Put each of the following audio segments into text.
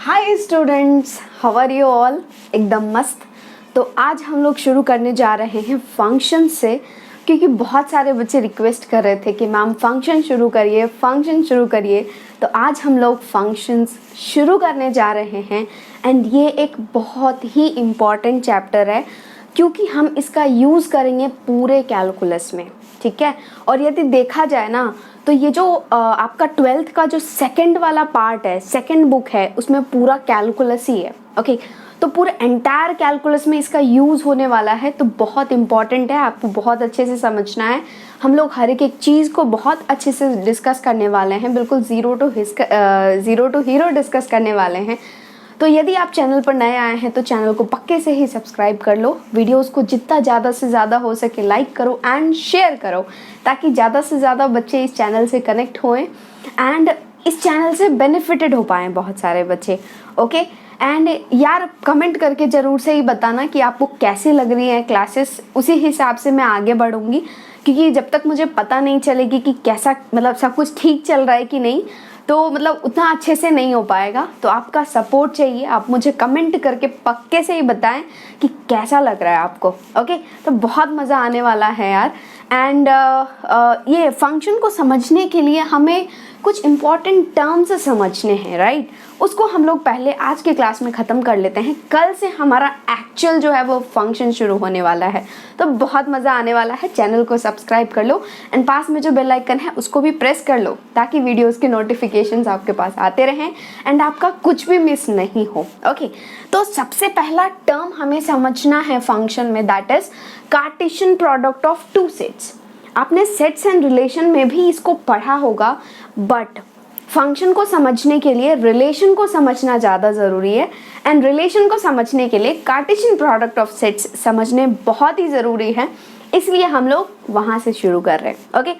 Hi students, how are you all. एकदम मस्त। तो आज हम लोग शुरू करने जा रहे हैं फंक्शन से, क्योंकि बहुत सारे बच्चे रिक्वेस्ट कर रहे थे कि मैम फंक्शन शुरू करिए, फंक्शन शुरू करिए। तो आज हम लोग फंक्शंस शुरू करने जा रहे हैं एंड ये एक बहुत ही इम्पॉर्टेंट चैप्टर है, क्योंकि हम इसका यूज़ करेंगे पूरे कैलकुलस में, ठीक है। और यदि देखा जाए ना, तो ये जो आपका 12th का जो सेकंड वाला पार्ट है, सेकंड बुक है, उसमें पूरा कैलकुलस ही है। ओके, तो पूरे एंटायर कैलकुलस में इसका यूज़ होने वाला है, तो बहुत इंपॉर्टेंट है, आपको बहुत अच्छे से समझना है। हम लोग हर एक चीज़ को बहुत अच्छे से डिस्कस करने वाले हैं, बिल्कुल ज़ीरो टू हीरो डिस्कस करने वाले हैं। तो यदि आप चैनल पर नए आए हैं तो चैनल को पक्के से ही सब्सक्राइब कर लो, वीडियोस को जितना ज़्यादा से ज़्यादा हो सके लाइक करो एंड शेयर करो, ताकि ज़्यादा से ज़्यादा बच्चे इस चैनल से कनेक्ट होएं एंड इस चैनल से बेनिफिटेड हो पाएँ बहुत सारे बच्चे। ओके, एंड यार कमेंट करके ज़रूर से ही बताना कि आपको कैसी लग रही है क्लासेस, उसी हिसाब से मैं आगे बढ़ूँगी, क्योंकि जब तक मुझे पता नहीं चलेगी कि कैसा मतलब सब कुछ ठीक चल रहा है कि नहीं, तो मतलब उतना अच्छे से नहीं हो पाएगा। तो आपका सपोर्ट चाहिए, आप मुझे कमेंट करके पक्के से ही बताएं कि कैसा लग रहा है आपको। ओके, तो बहुत मज़ा आने वाला है यार। एंड ये फंक्शन को समझने के लिए हमें कुछ इम्पॉर्टेंट टर्म्स समझने हैं, राइट। उसको हम लोग पहले आज के क्लास में ख़त्म कर लेते हैं, कल से हमारा एक्चुअल जो है वो फंक्शन शुरू होने वाला है, तो बहुत मज़ा आने वाला है। चैनल को सब्सक्राइब कर लो एंड पास में जो बेल आइकन है उसको भी प्रेस कर लो, ताकि वीडियोस के नोटिफिकेशंस आपके पास आते रहें एंड आपका कुछ भी मिस नहीं हो। ओके, तो सबसे पहला टर्म हमें समझना है फंक्शन में, that is Cartesian product of two sets. आपने सेट्स एंड रिलेशन में भी इसको पढ़ा होगा, बट फंक्शन को समझने के लिए रिलेशन को समझना ज़्यादा ज़रूरी है, एंड रिलेशन को समझने के लिए कार्टेशियन प्रोडक्ट ऑफ सेट्स समझने बहुत ही ज़रूरी है, इसलिए हम लोग वहाँ से शुरू कर रहे हैं। ओके,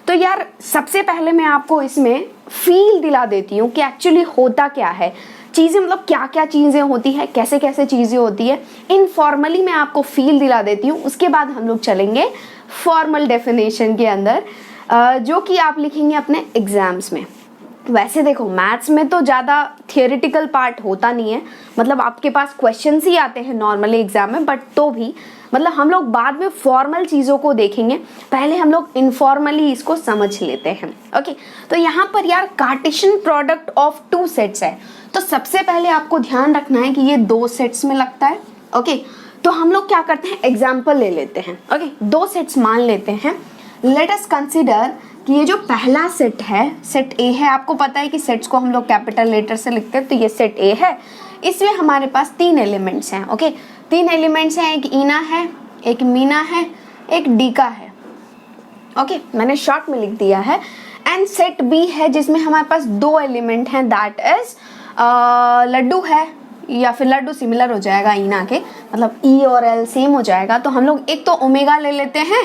तो यार सबसे पहले मैं आपको इसमें फील दिला देती हूँ कि एक्चुअली होता क्या है, चीज़ें मतलब क्या क्या चीज़ें होती है, कैसे कैसे चीज़ें होती है। इनफॉर्मली मैं आपको फील दिला देती हूँ, उसके बाद हम लोग चलेंगे फॉर्मल डेफिनेशन के अंदर, जो कि आप लिखेंगे अपने एग्जाम्स में। वैसे देखो, मैथ्स में तो ज़्यादा थियोरेटिकल पार्ट होता नहीं है, मतलब आपके पास क्वेश्चंस ही आते हैं नॉर्मली एग्जाम में, बट तो भी मतलब हम लोग बाद में फॉर्मल चीज़ों को देखेंगे, पहले हम लोग इनफॉर्मली इसको समझ लेते हैं। ओके, तो यहाँ पर यार Cartesian product of two sets है, तो सबसे पहले आपको ध्यान रखना है कि ये दो सेट्स में लगता है। ओके, तो हम लोग क्या करते हैं, एग्जाम्पल ले लेते हैं। ओके, दो सेट्स मान लेते हैं। लेट अस कंसिडर कि ये जो पहला सेट है, सेट ए है। आपको पता है कि सेट्स को हम लोग कैपिटल लेटर से लिखते हैं, तो ये सेट ए है। इसमें हमारे पास तीन एलिमेंट्स हैं। ओके, तीन एलिमेंट्स हैं, एक ईना है, एक मीना है, एक डीका है। ओके, मैंने शॉर्ट में लिख दिया है। एंड सेट बी है, जिसमें हमारे पास दो एलिमेंट हैं, दैट इज लड्डू है, या फिर लड्डू सिमिलर हो जाएगा ईना के, मतलब ई और एल सेम हो जाएगा। तो हम लोग एक तो ओमेगा ले लेते हैं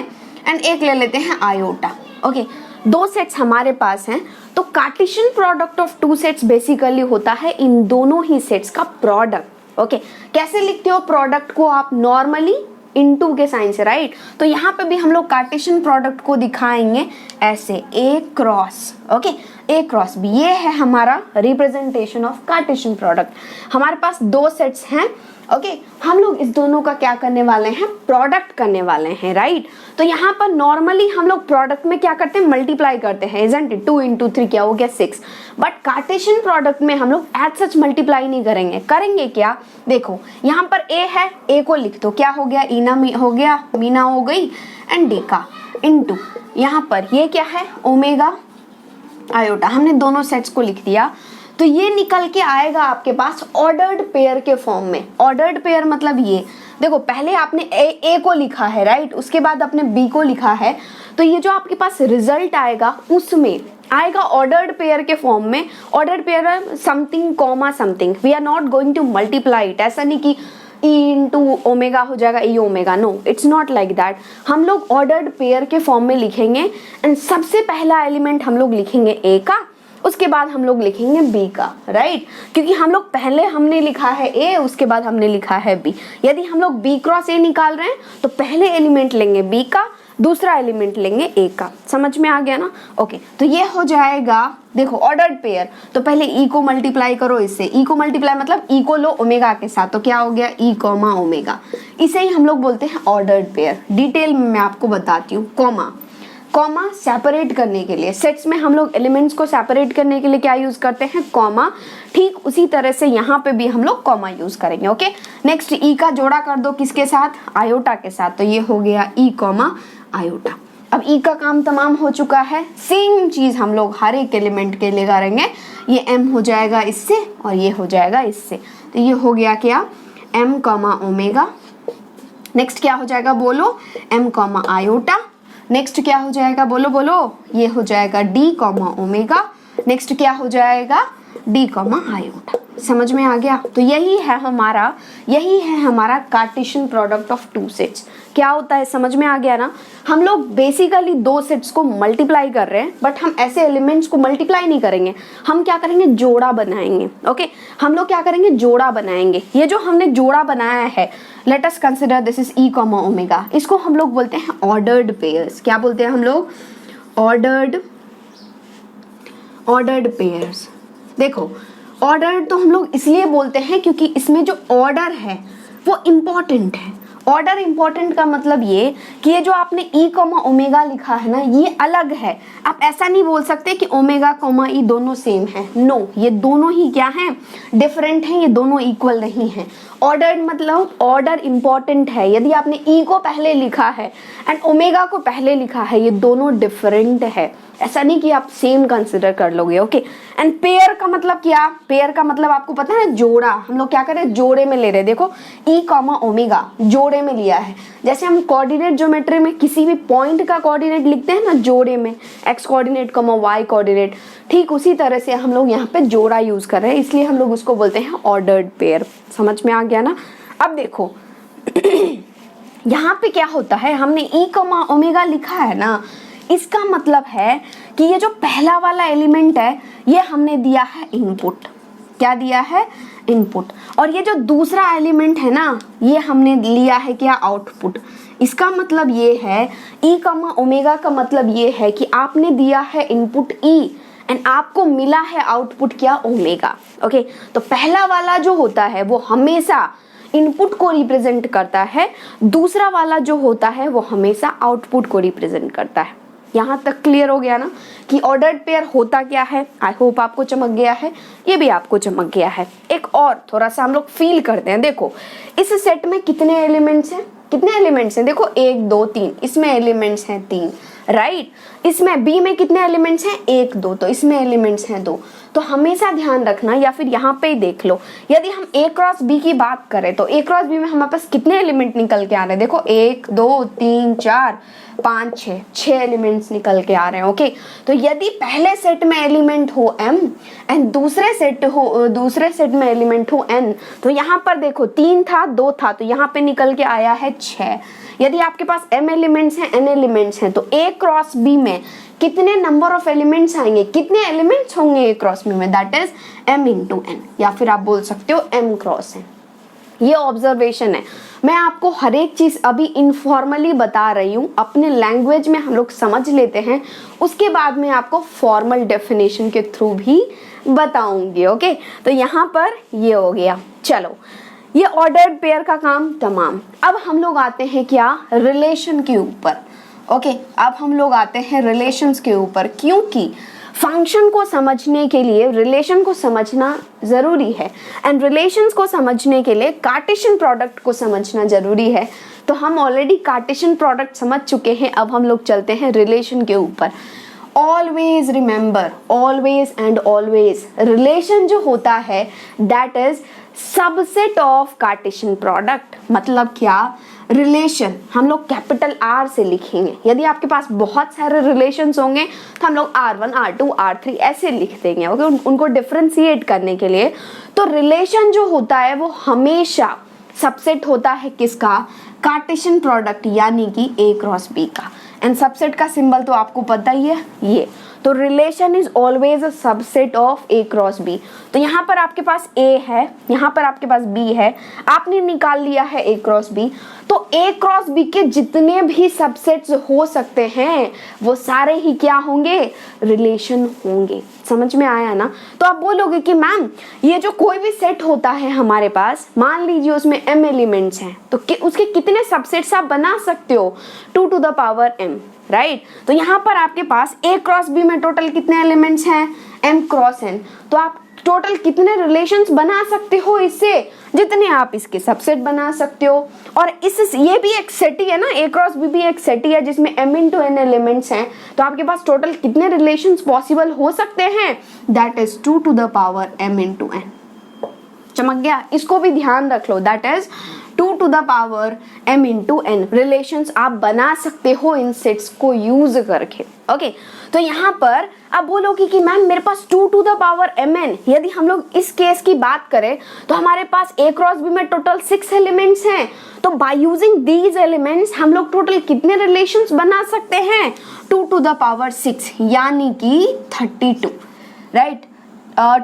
एंड एक ले लेते हैं आयोटा। ओके, दो सेट्स हमारे पास हैं, तो Cartesian product of two sets basically होता है इन दोनों ही सेट्स का प्रोडक्ट। ओके, कैसे लिखते हो प्रोडक्ट को आप, नॉर्मली इनटू के साइन से, राइट। तो यहाँ पे भी हम लोग कार्टेशियन प्रोडक्ट को दिखाएंगे ऐसे, ए क्रॉस। ओके, ए क्रॉस बी, ये है हमारा रिप्रेजेंटेशन ऑफ कार्टेशियन प्रोडक्ट। हमारे पास दो सेट्स हैं। ओके, हम लोग इस दोनों का क्या करने वाले हैं, प्रोडक्ट करने वाले हैं, राइट। तो यहाँ पर नॉर्मली हम लोग प्रोडक्ट में क्या करते हैं, मल्टीप्लाई करते हैं, इजंट इट। 2 × 3 क्या हो गया, 6। बट कार्टेशियन प्रोडक्ट में हम लोग एज सच मल्टीप्लाई नहीं करेंगे। करेंगे क्या, देखो यहाँ पर ए है, ए को लिख दो, क्या हो गया, ईना हो गया, मीना हो गई, एंड डीका इनटू यहाँ पर ये क्या है, ओमेगा आयोटा। हमने दोनों सेट्स को लिख दिया, तो ये निकल के आएगा आपके पास ऑर्डर्ड पेयर के फॉर्म में। ऑर्डर्ड पेयर मतलब ये देखो, पहले आपने ए को लिखा है, राइट, उसके बाद आपने बी को लिखा है, तो ये जो आपके पास रिजल्ट आएगा उसमें आएगा ऑर्डर्ड पेयर के फॉर्म में। Ordered pair something comma something, we are not going to multiply it. ऐसा नहीं कि ई इंटू ओमेगा हो जाएगा E omega, no, it's not like that. हम लोग ऑर्डर्ड पेयर के फॉर्म में लिखेंगे एंड सबसे पहला एलिमेंट हम लोग लिखेंगे ए का, उसके बाद हम लोग लिखेंगे बी का, राइट। क्योंकि हम लोग पहले हमने लिखा है ए, उसके बाद हमने लिखा है बी। यदि हम लोग बी क्रॉस ए निकाल रहे हैं तो पहले एलिमेंट लेंगे बी का, दूसरा एलिमेंट लेंगे ए का। समझ में आ गया ना? ओके, तो ये हो जाएगा, देखो ऑर्डर्ड पेयर, तो पहले ई को मल्टीप्लाई करो इससे, ई को मल्टीप्लाई मतलब ई को लो ओमेगा के साथ, तो क्या हो गया ई कॉमा ओमेगा। इसे ही हम लोग बोलते हैं ऑर्डर्ड पेयर। डिटेल में मैं आपको बताती हूँ। कॉमा, कॉमा सेपरेट करने के लिए, सेट्स में हम लोग एलिमेंट्स को सेपरेट करने के लिए क्या यूज करते हैं? कॉमा। ठीक उसी तरह से यहाँ पे भी हम लोग कॉमा यूज करेंगे। ओके, नेक्स्ट ई का जोड़ा कर दो किसके साथ? आयोटा के साथ, तो ये हो गया ई कॉमा आयोटा। अब ई का काम तमाम हो चुका है। सेम चीज हम लोग हर एक एलिमेंट के लिए करेंगे। ये एम हो जाएगा इससे और ये हो जाएगा इससे, तो ये हो गया क्या? M comma omega. नेक्स्ट क्या हो जाएगा बोलो? M comma iota. नेक्स्ट क्या हो जाएगा बोलो बोलो? ये हो जाएगा डी कॉमा ओमेगा। नेक्स्ट क्या हो जाएगा? D comma iota. समझ में आ गया? तो यही है हमारा Cartesian product of two sets. क्या होता है समझ में आ गया ना? हम लोग बेसिकली दो सेट्स को मल्टीप्लाई कर रहे हैं, बट हम ऐसे एलिमेंट्स को मल्टीप्लाई नहीं करेंगे, हम क्या करेंगे? जोड़ा बनाएंगे। ओके, हम लोग क्या करेंगे? जोड़ा बनाएंगे। ये जो हमने जोड़ा बनाया है, let us consider this is E comma omega, इसको हम लोग बोलते हैं ऑर्डर्ड पेयर्स। क्या बोलते हैं हम लोग? Ordered pairs. देखो, ऑर्डर तो हम लोग इसलिए बोलते हैं क्योंकि इसमें जो ऑर्डर है वो इम्पॉर्टेंट है। ऑर्डर इम्पॉर्टेंट का मतलब ये कि ये जो आपने ई कॉमा ओमेगा लिखा है ना, ये अलग है। आप ऐसा नहीं बोल सकते कि ओमेगा कॉमा ई दोनों सेम है। नो, ये दोनों ही क्या हैं? डिफरेंट हैं, ये दोनों इक्वल नहीं है। ऑर्डर मतलब ऑर्डर इम्पॉर्टेंट है। यदि आपने ई को पहले लिखा है एंड ओमेगा को पहले लिखा है, ये दोनों डिफरेंट है। ऐसा नहीं कि आप सेम कंसिडर कर लोगे। ओके, एंड पेयर का मतलब क्या? पेयर का मतलब आपको पता है? जोड़ा। हम लोग क्या कर रहे हैं? जोड़े में ले रहे हैं। देखो, ई कॉमा ओमेगा जोड़े में लिया है। जैसे हम कोऑर्डिनेट ज्योमेट्री में किसी भी पॉइंट का कोऑर्डिनेट लिखते हैं ना जोड़े में, X coordinate comma Y coordinate, ठीक उसी तरह से हम लोग यहाँ पे जोड़ा यूज कर रहे हैं, इसलिए हम लोग उसको बोलते हैं ऑर्डर्ड पेयर। समझ में आ गया ना? अब देखो यहाँ पे क्या होता है, हमने ई कॉमा ओमेगा लिखा है ना, इसका मतलब है कि ये जो पहला वाला एलिमेंट है ये हमने दिया है इनपुट। क्या दिया है? इनपुट। और ये जो दूसरा एलिमेंट है ना, ये हमने लिया है क्या? आउटपुट। इसका मतलब ये है, ई कॉमा ओमेगा का मतलब ये है कि आपने दिया है इनपुट ई एंड आपको मिला है आउटपुट क्या? ओमेगा। ओके, तो पहला वाला जो होता है वो हमेशा इनपुट को रिप्रेजेंट करता है, दूसरा वाला जो होता है वो हमेशा आउटपुट को रिप्रेजेंट करता है। यहाँ तक क्लियर हो गया ना कि ऑर्डर्ड पेयर होता क्या है? आई होप आपको चमक गया है, ये भी आपको चमक गया है। एक और थोड़ा सा हम लोग फील करते हैं। देखो, इस सेट में कितने एलिमेंट्स हैं? कितने एलिमेंट्स हैं? देखो 1 2 3, इसमें एलिमेंट्स हैं 3, राइट। इसमें बी में कितने एलिमेंट्स हैं? 1 2, तो इसमें एलिमेंट्स हैं 2। तो हमेशा ध्यान रखना, या फिर यहाँ पे ही देख लो, यदि हम ए क्रॉस बी की बात करें तो ए क्रॉस बी में हमारे पास कितने एलिमेंट निकल के आ रहे हैं? देखो 1 2 3 4 5 6 एलिमेंट्स निकल के आ रहे हैं। ओके, तो यदि पहले सेट में एलिमेंट हो m एंड दूसरे सेट में एलिमेंट हो n, तो यहाँ पर देखो 3 था 2 था, तो यहाँ पे निकल के आया है 6। यदि आपके पास m एलिमेंट्स हैं n एलिमेंट्स हैं, तो a क्रॉस b में कितने नंबर ऑफ एलिमेंट्स आएंगे? कितने एलिमेंट्स होंगे a क्रॉस b में? That is m into n, या फिर आप बोल सकते हो m क्रॉस n। ये ऑब्जर्वेशन है। मैं आपको हर एक चीज अभी इनफॉर्मली बता रही हूँ, अपने लैंग्वेज में हम लोग समझ लेते हैं, उसके बाद में आपको फॉर्मल डेफिनेशन के थ्रू भी बताऊंगी। ओके, तो यहाँ पर ये हो गया। चलो, ये ऑर्डर्ड पेयर का काम तमाम। अब हम लोग आते हैं क्या? रिलेशन के ऊपर। ओके, अब हम लोग आते हैं रिलेशंस के ऊपर, क्योंकि फंक्शन को समझने के लिए रिलेशन को समझना जरूरी है एंड रिलेशंस को समझने के लिए कार्टेशियन प्रोडक्ट को समझना जरूरी है। तो हम ऑलरेडी कार्टेशियन प्रोडक्ट समझ चुके हैं, अब हम लोग चलते हैं रिलेशन के ऊपर। Always remember, always and always, relation जो होता है that is subset of Cartesian product. मतलब क्या? रिलेशन हम लोग कैपिटल R से लिखेंगे। यदि आपके पास बहुत सारे रिलेशंस होंगे तो हम लोग R1 R2 R3 ऐसे लिख देंगे। ओके, उनको डिफरेंशिएट करने के लिए। तो रिलेशन जो होता है वो हमेशा सबसेट होता है किसका? कार्टेशियन प्रोडक्ट, यानी कि A क्रॉस B का। एंड सबसेट का सिंबल तो आपको पता ही है ये। तो relation is always a subset of A cross B. तो यहाँ पर आपके पास ए है, यहाँ पर आपके पास बी है, आपने निकाल लिया है ए क्रॉस बी, तो ए क्रॉस बी के जितने भी सबसेट्स हो सकते हैं वो सारे ही क्या होंगे, रिलेशन होंगे। समझ में आया ना? तो आप बोलोगे कि मैम ये जो कोई भी सेट होता है हमारे पास, मान लीजिए उसमें m एलिमेंट्स हैं, तो उसके कितने सबसेट्स आप बना सकते हो, 2 to the power m, right? तो यहाँ पर आपके पास a क्रॉस b में टोटल कितने एलिमेंट्स हैं, m क्रॉस n, तो आप टोटल कितने रिलेशंस बना सकते हो इससे, जितने आप इसके सबसेट बना सकते हो। और इस ये भी एक सेट ही है ना, a क्रॉस b भी एक सेट ही है जिसमें m into n एलिमेंट्स हैं, तो आपके पास टोटल कितने रिलेशंस पॉसिबल हो सकते हैं, that is 2 to the power m into n। चमक गया? इसको भी ध्यान रख लो, that is 2 to the power m into n relations आप बना सकते हो इन सेट्स को यूज करके। ओके, तो यहाँ पर अब बोलोगे कि मैम मेरे पास 2 to the power mn, यदि हम लोग इस केस की बात करें तो हमारे पास a क्रॉस b में टोटल 6 एलिमेंट्स हैं, तो बाय यूजिंग दीज एलिमेंट्स हम लोग टोटल कितने रिलेशंस बना सकते हैं, 2 to the power 6 यानी कि 32, राइट?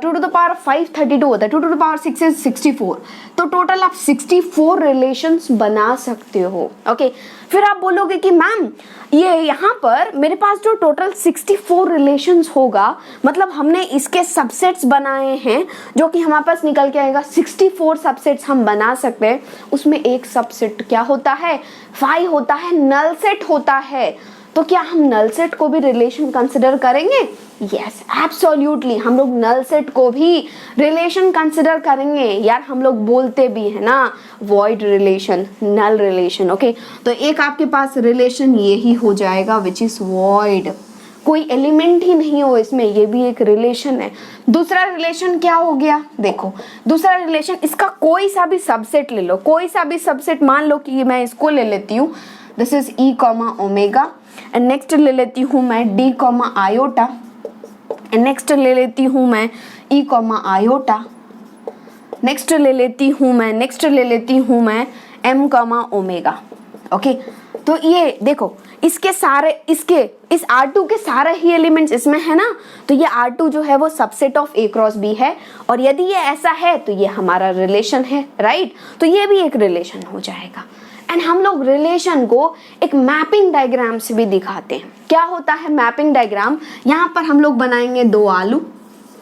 2 to the power 5 32 होता है, 2 to the power 6 is 64, तो टोटल आप 64 रिलेशंस बना सकते हो। ओके, फिर आप बोलोगे कि मैम ये यहाँ पर मेरे पास जो टोटल 64 रिलेशंस होगा, मतलब हमने इसके सबसेट्स बनाए हैं जो कि हमारे पास निकल के आएगा 64 सबसेट्स हम बना सकते हैं, उसमें एक सबसेट क्या होता है, 5 होता है, नल सेट होता है। तो क्या हम नल सेट को भी रिलेशन कंसिडर करेंगे? यस, एब्सोल्युटली, हम लोग नल सेट को भी रिलेशन कंसिडर करेंगे। यार हम लोग बोलते भी है ना वॉइड रिलेशन, नल रिलेशन। ओके, तो एक आपके पास रिलेशन ये ही हो जाएगा विच इज वॉइड, कोई एलिमेंट ही नहीं हो इसमें, ये भी एक रिलेशन है। दूसरा रिलेशन क्या हो गया, देखो दूसरा रिलेशन, इसका कोई सा भी सबसेट ले लो, कोई सा भी सबसेट, मान लो कि मैं इसको ले लेती हूँ, this is e comma omega, and next ले लेती हूँ मैं d comma iota, and next ले लेती हूँ मैं e कॉमा आयोटा, नेक्स्ट ले लेती हूँ मैं m कॉमा ओमेगा। ओके, तो ये देखो इसके सारे, इसके इस R2 के सारे ही एलिमेंट्स इसमें है ना, तो ये R2 जो है वो subset of A cross B है, और यदि ये ऐसा है तो ये हमारा रिलेशन है, राइट? तो ये भी एक रिलेशन हो जाएगा। एंड हम लोग रिलेशन को एक मैपिंग डायग्राम से भी दिखाते हैं। क्या होता है मैपिंग डायग्राम, यहाँ पर हम लोग बनाएंगे 2 आलू,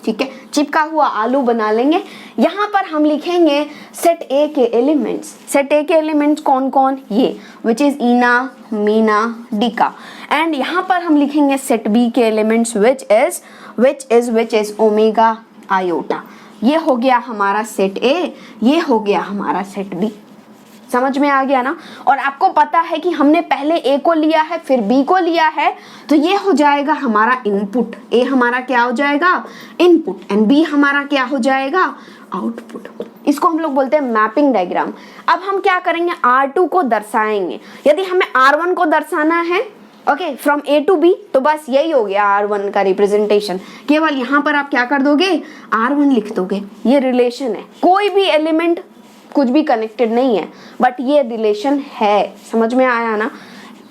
ठीक है, चिपका हुआ आलू बना लेंगे। यहाँ पर हम लिखेंगे सेट ए के एलिमेंट्स, सेट ए के एलिमेंट्स कौन कौन, ये which is Eena, Meena, डिका, and यहाँ पर हम लिखेंगे सेट बी के elements which is omega, iota. ये हो गया हमारा सेट ए, ये हो गया हमारा सेट बी। समझ में आ गया ना? और आपको पता है कि हमने पहले ए को लिया है फिर बी को लिया है, तो ये हो जाएगा हमारा इनपुट, ए हमारा क्या हो जाएगा, इनपुट, एंड बी हमारा क्या हो जाएगा, आउटपुट। इसको हम लोग बोलते हैं मैपिंग डायग्राम। अब हम क्या करेंगे, R2 को दर्शाएंगे। यदि हमें R1 को दर्शाना है, okay, from A to B, तो बस यही हो गया R1 का रिप्रेजेंटेशन। केवल यहाँ पर आप क्या कर दोगे, R1 लिख दोगे। ये रिलेशन है, कोई भी एलिमेंट कुछ भी कनेक्टेड नहीं है, बट ये रिलेशन है। समझ में आया ना?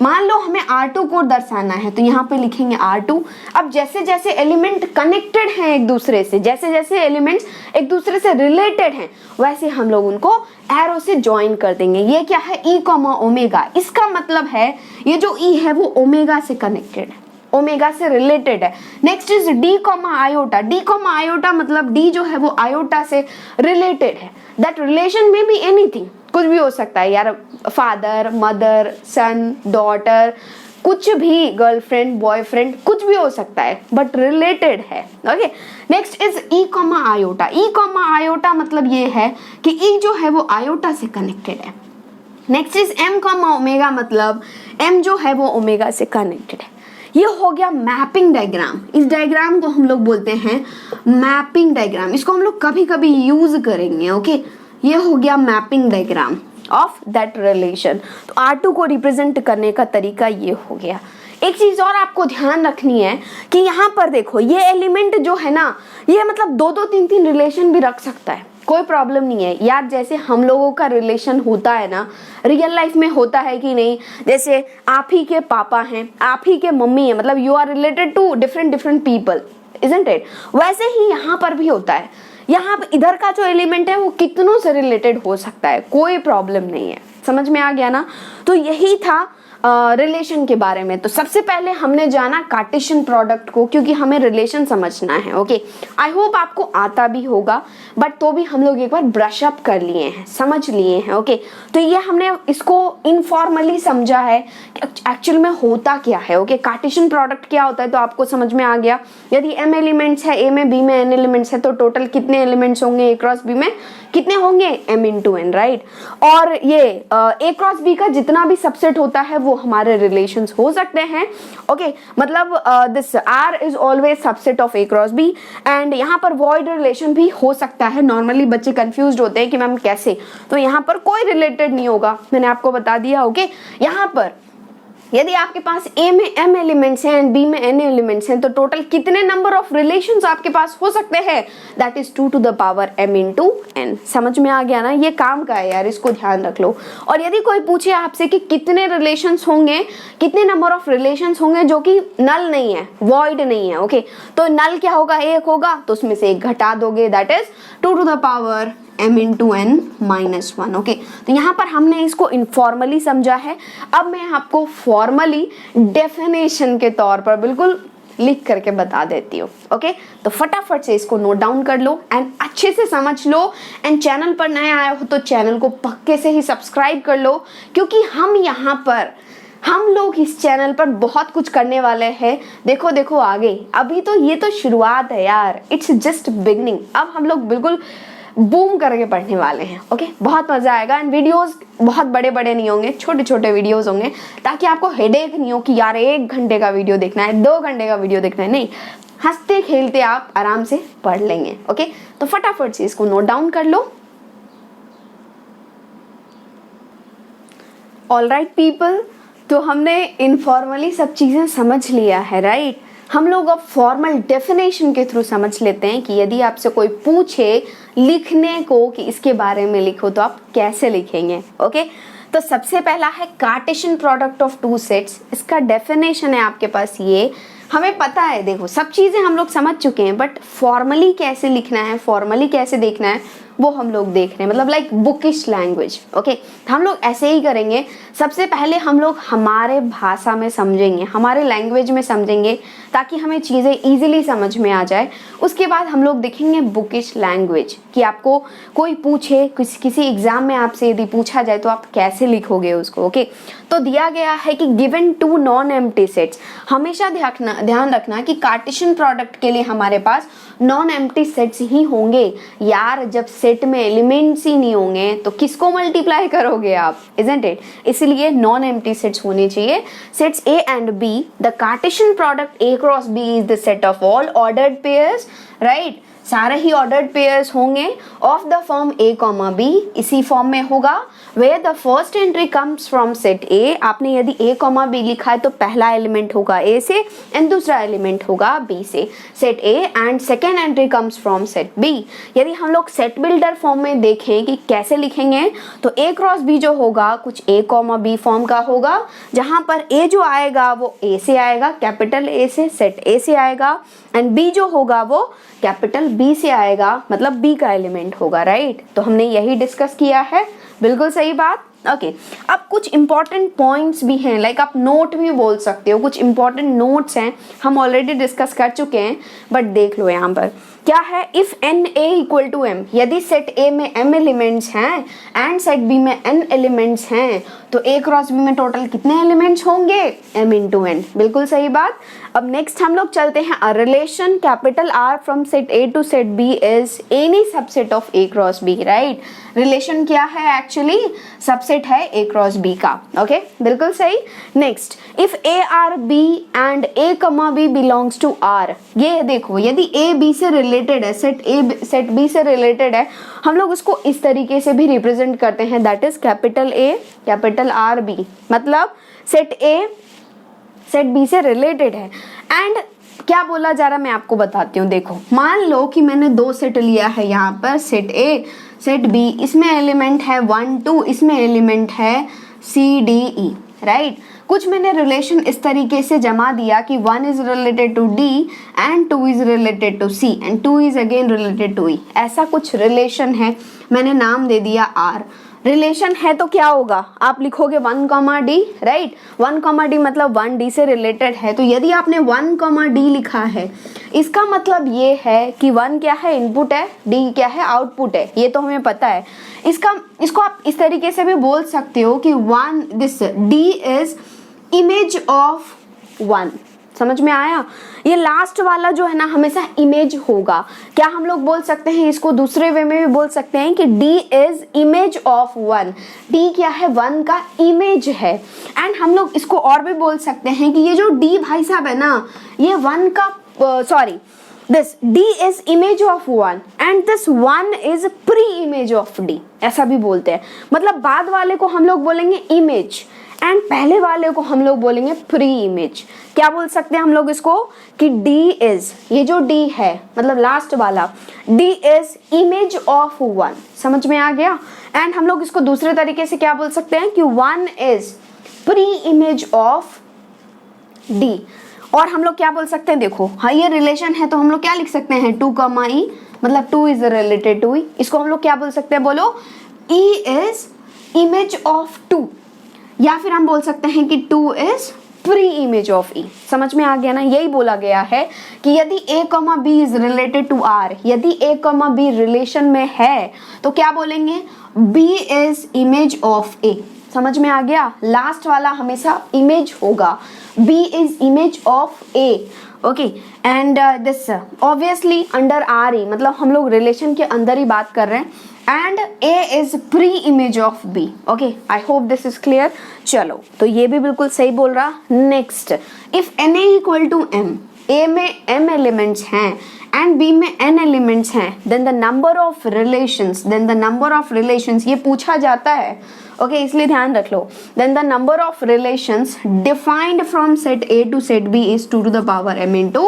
मान लो हमें R2 को दर्शाना है, तो यहाँ पे लिखेंगे R2। अब जैसे जैसे एलिमेंट कनेक्टेड हैं एक दूसरे से, जैसे जैसे एलिमेंट्स एक दूसरे से रिलेटेड हैं, वैसे हम लोग उनको एरो से ज्वाइन कर देंगे। ये क्या है, ई कॉमा ओमेगा। इसका मतलब है ये जो ई है वो ओमेगा से कनेक्टेड है, ओमेगा से रिलेटेड है। Next is D comma iota. D comma iota मतलब डी जो है वो आयोटा से रिलेटेड है। दैट रिलेशन में भी एनीथिंग, कुछ भी हो सकता है यार, फादर, मदर, सन, डॉटर, कुछ भी, गर्लफ्रेंड, बॉयफ्रेंड, कुछ भी हो सकता है, बट रिलेटेड है। Okay, next is E comma iota. E comma iota मतलब ये है कि ई जो है वो आयोटा से कनेक्टेड है। Next is M comma omega, मतलब एम जो है वो ओमेगा से कनेक्टेड है। ये हो गया मैपिंग डायग्राम। इस डायग्राम को हम लोग बोलते हैं मैपिंग डायग्राम। इसको हम लोग कभी कभी यूज करेंगे। ओके, ये हो गया mapping diagram of that relation. तो R2 को रिप्रेजेंट करने का तरीका ये हो गया। एक चीज और आपको ध्यान रखनी है कि यहाँ पर देखो, ये एलिमेंट जो है ना, ये मतलब 2-2, 3-3 रिलेशन भी रख सकता है। कोई प्रॉब्लम नहीं है यार। जैसे हम लोगों का रिलेशन होता है ना, रियल लाइफ में होता है कि नहीं, जैसे आप ही के पापा हैं, आप ही के मम्मी है, मतलब you are related to different people, isn't it? वैसे ही यहाँ पर भी होता है। यहाँ पर इधर का जो एलिमेंट है वो कितनों से रिलेटेड हो सकता है, कोई प्रॉब्लम नहीं है। समझ में आ गया ना? तो यही था रिलेशन के बारे में। तो सबसे पहले हमने जाना कार्टेशियन प्रोडक्ट को, क्योंकि हमें रिलेशन समझना है। ओके, आई होप आपको आता भी होगा, बट तो भी हम लोग एक बार ब्रश अप कर लिए हैं, समझ लिए हैं। ओके, तो ये हमने इसको इनफॉर्मली समझा है कि एक्चुअल में होता क्या है। ओके, कार्टेशियन प्रोडक्ट क्या होता है तो आपको समझ में आ गया। यदि m एलिमेंट्स है, a में b में n एलिमेंट्स है, तो टोटल कितने एलिमेंट्स होंगे a क्रॉस b में? कितने होंगे? m into n, right. और ये a क्रॉस b का जितना भी सबसेट होता है वो हमारे रिलेशंस हो सकते हैं। ओके, मतलब this r is always subset of a cross b, and यहाँ पर वॉइड रिलेशन भी हो सकता है। नॉर्मली बच्चे कंफ्यूज होते हैं कि मैम कैसे, तो यहाँ पर कोई रिलेटेड नहीं होगा, मैंने आपको बता दिया। ओके, यहाँ पर यदि आपके पास a में m एलिमेंट्स हैं एंड b में n एलिमेंट्स हैं, तो टोटल कितने नंबर ऑफ रिलेशंस आपके पास हो सकते हैं? That is 2 to the power m into n। समझ में आ गया ना? ये काम का है यार, इसको ध्यान रख लो। और यदि कोई पूछे आपसे कि कितने रिलेशंस होंगे, कितने नंबर ऑफ रिलेशंस होंगे जो कि नल नहीं है, वॉइड नहीं है, ओके, तो नल क्या होगा? एक होगा, तो उसमें से एक घटा दोगे, that is 2 to the power m into n minus 1। Okay, तो यहाँ पर हमने इसको इनफॉर्मली समझा है। अब मैं आपको फॉर्मली डेफिनेशन के तौर पर बिल्कुल लिख करके बता देती हूँ। ओके, तो फटाफट से इसको नोट डाउन कर लो एंड अच्छे से समझ लो। एंड चैनल पर नए आए हो तो चैनल को पक्के से ही सब्सक्राइब कर लो, क्योंकि हम लोग इस चैनल पर बहुत कुछ करने वाले हैं। देखो देखो आगे, अभी तो ये तो शुरुआत है यार, इट्स जस्ट बिगनिंग। अब हम लोग बिल्कुल बूम करके पढ़ने वाले हैं। ओके, बहुत मजा आएगा। एंड वीडियोस बहुत बड़े बड़े नहीं होंगे, छोटे छोटे वीडियोस होंगे, ताकि आपको हेडेक नहीं हो कि यार 1 घंटे का वीडियो देखना है, 2 घंटे का वीडियो देखना है। नहीं, हंसते खेलते आप आराम से पढ़ लेंगे। ओके, तो फटाफट से इसको नोट डाउन कर लो। ऑलराइट पीपल, तो हमने इनफॉर्मली सब चीजें समझ लिया है, राइट। हम लोग अब फॉर्मल डेफिनेशन के थ्रू समझ लेते हैं कि यदि आपसे कोई पूछे लिखने को कि इसके बारे में लिखो, तो आप कैसे लिखेंगे। ओके, तो सबसे पहला है कार्टेशियन प्रोडक्ट ऑफ 2 सेट्स। इसका डेफिनेशन है आपके पास ये। हमें पता है, देखो सब चीजें हम लोग समझ चुके हैं, बट फॉर्मली कैसे लिखना है, फॉर्मली कैसे देखना है, वो हम लोग देख रहे हैं, मतलब लाइक बुकिश लैंग्वेज। ओके, तो हम लोग ऐसे ही करेंगे। सबसे पहले हम लोग हमारे भाषा में समझेंगे, हमारे लैंग्वेज में समझेंगे, ताकि हमें चीज़ें इजीली समझ में आ जाए। उसके बाद हम लोग देखेंगे बुकिश लैंग्वेज, कि आपको कोई पूछे, किसी एग्जाम में आपसे यदि पूछा जाए तो आप कैसे लिखोगे उसको। ओके, तो दिया गया है कि गिवन 2 नॉन एम्प्टी सेट्स। हमेशा ध्यान रखना कि कार्टेशियन प्रोडक्ट के लिए हमारे पास नॉन एम्प्टी सेट्स ही होंगे यार। जब सेट में एलिमेंट्स ही नहीं होंगे तो किसको मल्टीप्लाई करोगे आप, इजंट इट? इसलिए नॉन एम्प्टी सेट्स होने चाहिए। Sets A and B, the Cartesian product A cross B is the set of all ordered pairs, right. सारे ही ऑर्डर्ड पेयर्स होंगे of the form A, B, इसी form में होगा। Where the first entry comes from set A, आपने यदि A, B लिखा है तो पहला एलिमेंट होगा A से एंड दूसरा एलिमेंट होगा B से। Set A and second entry comes from set B। यदि हम लोग सेट बिल्डर फॉर्म में देखें कि कैसे लिखेंगे, तो A क्रॉस B जो होगा कुछ A, B फॉर्म का होगा, जहां पर A जो आएगा वो A से आएगा, कैपिटल A से, सेट A से आएगा, एंड B जो होगा वो कैपिटल B से आएगा, मतलब B का एलिमेंट होगा, राइट। तो हमने यही डिस्कस किया है, बिल्कुल सही बात। ओके, अब कुछ इंपॉर्टेंट पॉइंट्स भी हैं, लाइक आप नोट भी बोल सकते हो, कुछ इंपॉर्टेंट नोट्स हैं, हम ऑलरेडी डिस्कस कर चुके हैं, बट देख लो यहाँ पर क्या है। If N A equal to M, यदि सेट ए में m एलिमेंट्स हैं एंड सेट बी में n एलिमेंट्स हैं, तो a क्रॉस b में टोटल कितने एलिमेंट्स होंगे? m इंटू n, बिल्कुल सही बात। अब नेक्स्ट हम लोग चलते हैं, a relation capital R from set A to set B is any subset of A cross B, right. Relation क्या है? एक्चुअली सबसेट है A क्रॉस B का। ओके, बिल्कुल सही। Next, if A R B and A, B belongs to R, ये देखो यदि A B से रिलेटेड है, सेट B से रिलेटेड है, हम लोग उसको इस तरीके से भी रिप्रेजेंट करते हैं, that is capital A capital R B, मतलब सेट A सेट B से रिलेटेड है एंड क्या बोला जा रहा मैं आपको बताती हूँ। देखो मान लो कि मैंने दो सेट लिया है यहाँ पर, सेट ए सेट बी, इसमें एलिमेंट है 1 2, इसमें एलिमेंट है सी डी ई, राइट। कुछ मैंने रिलेशन इस तरीके से जमा दिया कि 1 is related to D and 2 is related to C and 2 is again related to E, ऐसा कुछ रिलेशन है, मैंने नाम दे दिया आर। रिलेशन है तो क्या होगा, आप लिखोगे 1 comma D, right. 1 comma D मतलब 1 डी से रिलेटेड है, तो यदि आपने 1 कॉमा डी लिखा है इसका मतलब ये है कि 1 क्या है, इनपुट है, डी क्या है, आउटपुट है, ये तो हमें पता है। इसको आप इस तरीके से भी बोल सकते हो कि this D is image of 1। समझ में आया। ये लास्ट वाला जो है ना हमेशा इमेज होगा। क्या हम लोग बोल सकते हैं इसको दूसरे वे में भी बोल सकते हैं कि D is image of 1। D क्या है, 1 का इमेज है। एंड हम लोग इसको और भी बोल सकते हैं कि ये जो D भाई साहब है ना, ये 1 का this D is image of 1 and this 1 is pre-image of D, ऐसा भी बोलते हैं। मतलब बाद वाले को हम लोग बोलेंगे इमेज एंड पहले वाले को हम लोग बोलेंगे प्री इमेज। क्या बोल सकते हैं हम लोग इसको कि D इज, ये जो D है मतलब लास्ट वाला, D इज इमेज ऑफ 1। समझ में आ गया। एंड हम लोग इसको दूसरे तरीके से क्या बोल सकते हैं कि 1 is pre image of D। और हम लोग क्या बोल सकते हैं, देखो हाँ ये रिलेशन है तो हम लोग क्या लिख सकते हैं 2 कॉमा ई, मतलब 2 इज रिलेटेड टू ई। इसको हम लोग क्या बोल सकते हैं, बोलो E इज इमेज ऑफ 2, या फिर हम बोल सकते हैं कि 2 इज प्री इमेज ऑफ ई। समझ में आ गया ना। यही बोला गया है कि यदि a, b is related to r, यदि a, b रिलेशन में है तो क्या बोलेंगे, b is image of a। समझ में आ गया। लास्ट वाला हमेशा इमेज होगा, b is image of a। Okay and this obviously under r ही, मतलब हम लोग रिलेशन के अंदर ही बात कर रहे हैं। And A is pre-image of B। Okay I hope this is clear. चलो तो ये भी बिल्कुल सही बोल रहा। Next, if NA equal to M, A में M एलिमेंट्स हैं एंड B में N एलिमेंट्स हैं, then the number of relations, ये पूछा जाता है। ओके इसलिए ध्यान रख लो। Then the number of relations defined from set A to set B is 2 to the power M into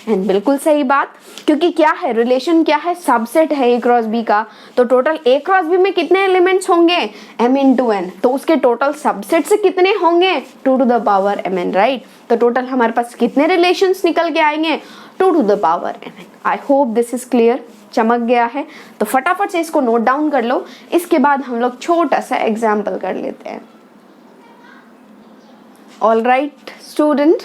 N। बिल्कुल सही बात, क्योंकि क्या है रिलेशन, क्या है सबसेट है A क्रॉस B का, तो टोटल A क्रॉस B में कितने एलिमेंट्स होंगे, M into N, तो उसके टोटल सबसेट से कितने होंगे 2 to the power Mn, right. तो टोटल हमारे पास कितने रिलेशंस निकल के आएंगे 2 to the power Mn। I hope this is clear, चमक गया है। तो फटाफट से इसको नोट डाउन कर लो, इसके बाद हम लोग छोटा सा एग्जाम्पल कर लेते हैं। ऑल राइट स्टूडेंट,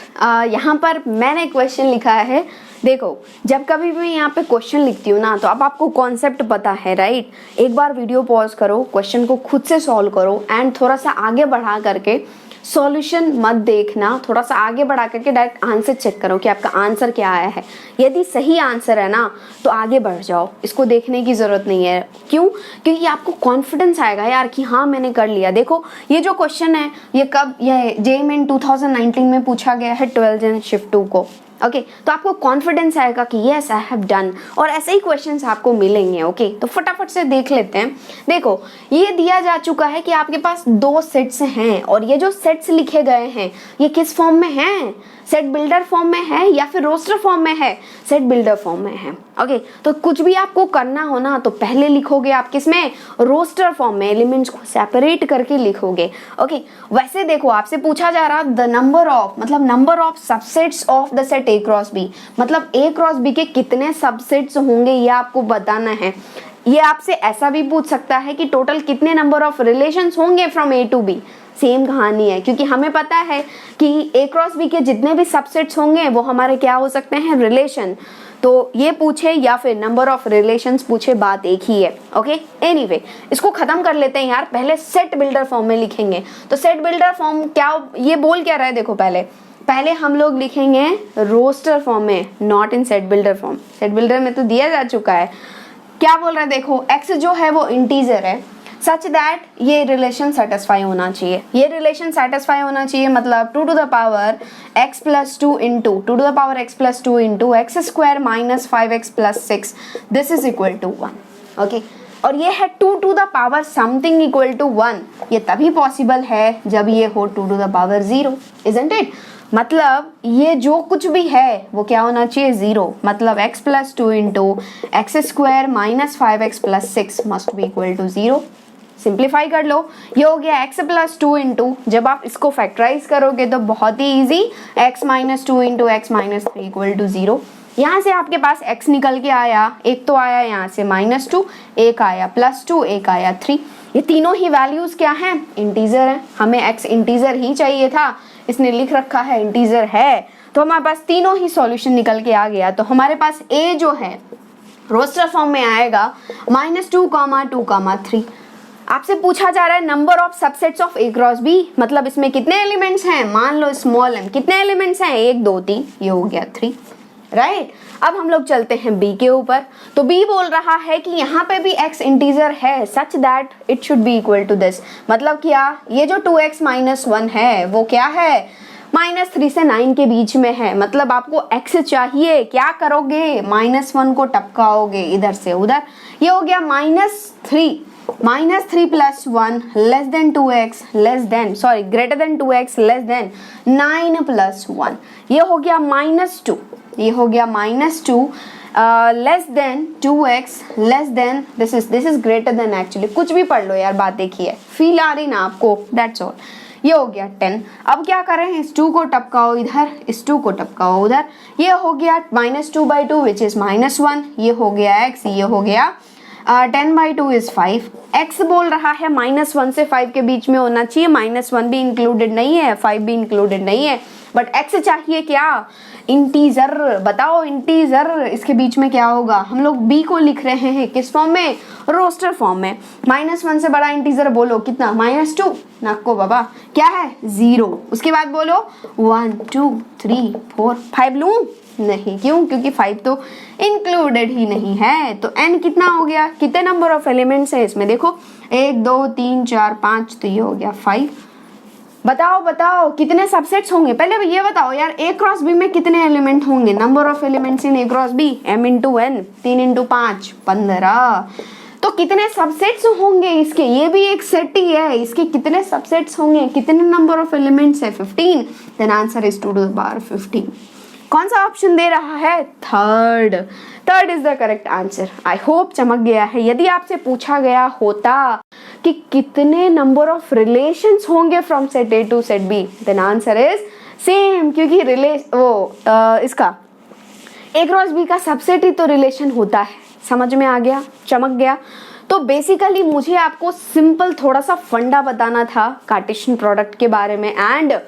यहाँ पर मैंने क्वेश्चन लिखा है। देखो जब कभी भी यहाँ पे क्वेश्चन लिखती हूँ ना, तो अब आपको कॉन्सेप्ट पता है, राइट। एक बार वीडियो पॉज करो, क्वेश्चन को खुद से सॉल्व करो एंड थोड़ा सा आगे बढ़ा करके, सॉल्यूशन मत देखना, थोड़ा सा आगे बढ़ा करके डायरेक्ट आंसर चेक करो कि आपका आंसर क्या आया है। यदि सही आंसर है ना तो आगे बढ़ जाओ, इसको देखने की ज़रूरत नहीं है। क्यों? क्योंकि आपको कॉन्फिडेंस आएगा यार कि हाँ मैंने कर लिया। देखो ये जो क्वेश्चन है ये कब, ये JEE 2019 में पूछा गया है 12 Gen Shift 2 को। ओके तो आपको कॉन्फिडेंस आएगा कि यस आई हैव डन, और ऐसे ही क्वेश्चंस आपको मिलेंगे। ओके तो फटाफट से देख लेते हैं। देखो ये दिया जा चुका है कि आपके पास 2 सेट्स हैं, और ये जो सेट्स लिखे गए हैं ये किस फॉर्म में हैं, सेट बिल्डर फॉर्म में है या फिर रोस्टर फॉर्म में है, सेट बिल्डर फॉर्म में है। ओके तो कुछ भी आपको करना हो ना तो पहले लिखोगे आप किसमें, रोस्टर फॉर्म में, एलिमेंट्स को सेपरेट करके लिखोगे। ओके वैसे देखो आपसे पूछा जा रहा द नंबर ऑफ, मतलब number of subsets of the set A cross B, मतलब A क्रॉस B के कितने सबसेट्स होंगे ये आपको बताना है। ये आपसे ऐसा भी पूछ सकता है कि टोटल कितने नंबर ऑफ रिलेशंस होंगे from A to B। Same कहानी है, क्योंकि हमें पता है कि A क्रॉस B के जितने भी सबसेट्स होंगे वो हमारे क्या हो सकते हैं, रिलेशन। तो ये पूछे या फिर नंबर ऑफ रिलेशंस पूछे, बात एक ही है। ओके एनीवे इसको खत्म कर लेते हैं यार। पहले सेट बिल्डर फॉर्म में लिखेंगे। तो सेट बिल्डर फॉर्म क्या, ये बोल क्या रहा है, देखो पहले हम लोग लिखेंगे रोस्टर फॉर्म में, not in set builder form. Set builder में तो दिया जा चुका है। क्या बोल रहा है, देखो x जो है वो इंटीजर है, सच दैट ये रिलेशन सेटिस्फाई होना चाहिए। ये रिलेशन सेटिस्फाई होना चाहिए मतलब 2 to the power x plus 2 into 2 to the power x plus 2 into x square minus 5x plus 6, this is equal to 1। Okay और ये है 2 to the power something equal to 1। ये तभी पॉसिबल है जब ये हो 2 to the power 0, isn't it? मतलब ये जो कुछ भी है वो क्या होना चाहिए, 0। मतलब x plus 2 into X square minus 5x plus 6 must be equal to 0। Simplify कर लो, ये हो गया x प्लस 2 इंटू, जब आप इसको फैक्टराइज करोगे तो बहुत ही easy, x minus 2 into X minus 3 equal to 0। यहाँ से आपके पास x निकल के आया, एक तो आया यहाँ से -2, एक आया +2, एक आया 3। ये तीनों ही वैल्यूज क्या हैं, इंटीजर हैं। हमें x इंटीजर ही चाहिए था, इसने लिख रखा है इंटीजर है, तो हमारे पास तीनों ही सॉल्यूशन निकल के आ गया। तो हमारे पास a जो है रोस्टर फॉर्म में आएगा -2, 2, 3। आपसे पूछा जा रहा है number of subsets of a cross b, मतलब इसमें कितने एलिमेंट्स हैं, मान लो स्मॉल m, कितने एलिमेंट्स हैं, 1 2 3, ये हो गया 3, राइट। अब हम लोग चलते हैं b के ऊपर। तो b बोल रहा है कि यहाँ पे भी x इंटीजर है such that it should be equal to this. मतलब क्या, ये जो 2x माइनस 1 है वो क्या है, -3 से 9 के बीच में है। मतलब आपको x चाहिए, क्या करोगे, -1 को टपकाओगे इधर से उधर, ये हो गया -3 plus 1 less than 2x less than greater than 2x less than 9 plus 1, ये हो गया -2, ये हो गया -2 less than 2x less than this is greater than, actually कुछ भी पढ़ लो यार, बात देखिए, फील आ रही ना आपको, दैट्स ऑल। ये हो गया 10। अब क्या करें, इस 2 को टपकाओ इधर, इस 2 को टपकाओ उधर, ये हो गया -2/2 विच इज -1, ये हो गया x, ये हो गया 10/2 इज 5। x बोल रहा है -1 से 5 के बीच में होना चाहिए, -1 भी इंक्लूडेड नहीं है, 5 भी इंक्लूडेड नहीं है, बट x चाहिए क्या, इंटीजर। बताओ इंटीजर, इसके बीच में क्या होगा, हम लोग b को लिख रहे हैं किस फॉर्म में, रोस्टर फॉर्म में। -1 से बड़ा इंटीजर बोलो कितना, -2, नाको बाबा, क्या है 0। उसके बाद बोलो 1 2 3 4 5 लूं, नहीं, क्यों, क्योंकि 5 तो इंक्लूडेड ही नहीं है। तो n कितना हो गया, कितने नंबर ऑफ एलिमेंट्स है इसमें, देखो 1 2 3 4 5, तो ये हो गया 5। बताओ कितने सबसेट्स होंगे, पहले ये बताओ यार, a क्रॉस b में कितने एलिमेंट होंगे, number of elements in a cross b, m into n, 3 into 5 15। तो कितने सबसेट्स होंगे इसके, ये भी एक सेट ही है, इसके कितने सबसेट्स होंगे, कितने नंबर ऑफ एलिमेंट्स है, 15। Then answer is 2 to the power 15। कौन सा ऑप्शन दे रहा है, third is the correct answer. I hope चमक गया है। यदि आपसे पूछा गया होता कि कितने नंबर ऑफ रिलेशंस होंगे from set A to set B, then answer is same, क्योंकि इसका ए क्रॉस बी का सबसेट ही तो रिलेशन होता है। समझ में आ गया, चमक गया। तो बेसिकली मुझे आपको सिंपल थोड़ा सा फंडा बताना था कार्टेशियन प्रोडक्ट के बारे में एंड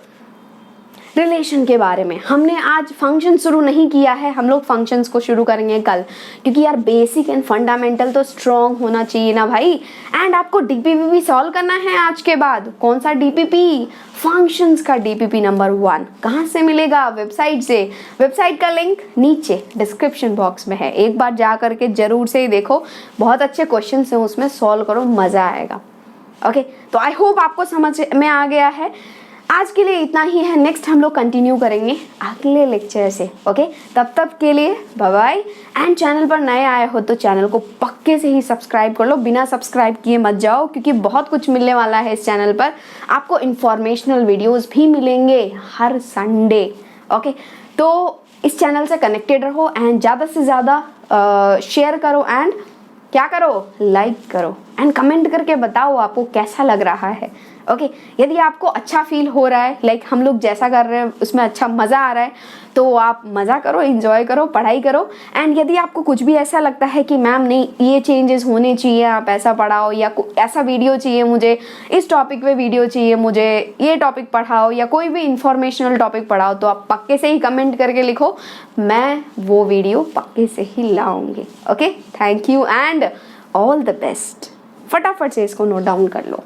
रिलेशन के बारे में। हमने आज फंक्शन शुरू नहीं किया है, हम लोग फंक्शंस को शुरू करेंगे कल, क्योंकि यार बेसिक एंड फंडामेंटल तो स्ट्रॉन्ग होना चाहिए ना भाई। एंड आपको डीपीपी भी सॉल्व करना है आज के बाद। कौन सा डीपीपी, फंक्शंस का डीपीपी नंबर 1। कहाँ से मिलेगा, वेबसाइट से। वेबसाइट का लिंक नीचे डिस्क्रिप्शन बॉक्स में है, एक बार जा करके जरूर से देखो, बहुत अच्छे क्वेश्चन हैं उसमें, सॉल्व करो, मजा आएगा। ओके, तो आई होप आपको समझ में आ गया है। आज के लिए इतना ही है, नेक्स्ट हम लोग कंटिन्यू करेंगे अगले लेक्चर से। ओके, तब तक के लिए बाय बाय। एंड चैनल पर नए आए हो तो चैनल को पक्के से ही सब्सक्राइब कर लो, बिना सब्सक्राइब किए मत जाओ, क्योंकि बहुत कुछ मिलने वाला है इस चैनल पर। आपको इंफॉर्मेशनल वीडियोस भी मिलेंगे हर संडे। ओके, तो इस चैनल से कनेक्टेड रहो एंड ज़्यादा से ज़्यादा शेयर करो एंड क्या करो, लाइक करो एंड कमेंट करके बताओ आपको कैसा लग रहा है। ओके, यदि आपको अच्छा फील हो रहा है, लाइक हम लोग जैसा कर रहे हैं उसमें अच्छा मज़ा आ रहा है, तो आप मज़ा करो, एंजॉय करो, पढ़ाई करो। एंड यदि आपको कुछ भी ऐसा लगता है कि मैम नहीं ये चेंजेस होने चाहिए, आप ऐसा पढ़ाओ, या ऐसा वीडियो चाहिए मुझे, इस टॉपिक पे वीडियो चाहिए मुझे, ये टॉपिक पढ़ाओ, या कोई भी इंफॉर्मेशनल टॉपिक पढ़ाओ, तो आप पक्के से ही कमेंट करके लिखो, मैं वो वीडियो पक्के से ही लाऊंगी। Okay, thank you and all the best. फटाफट से इसको नोट डाउन कर लो।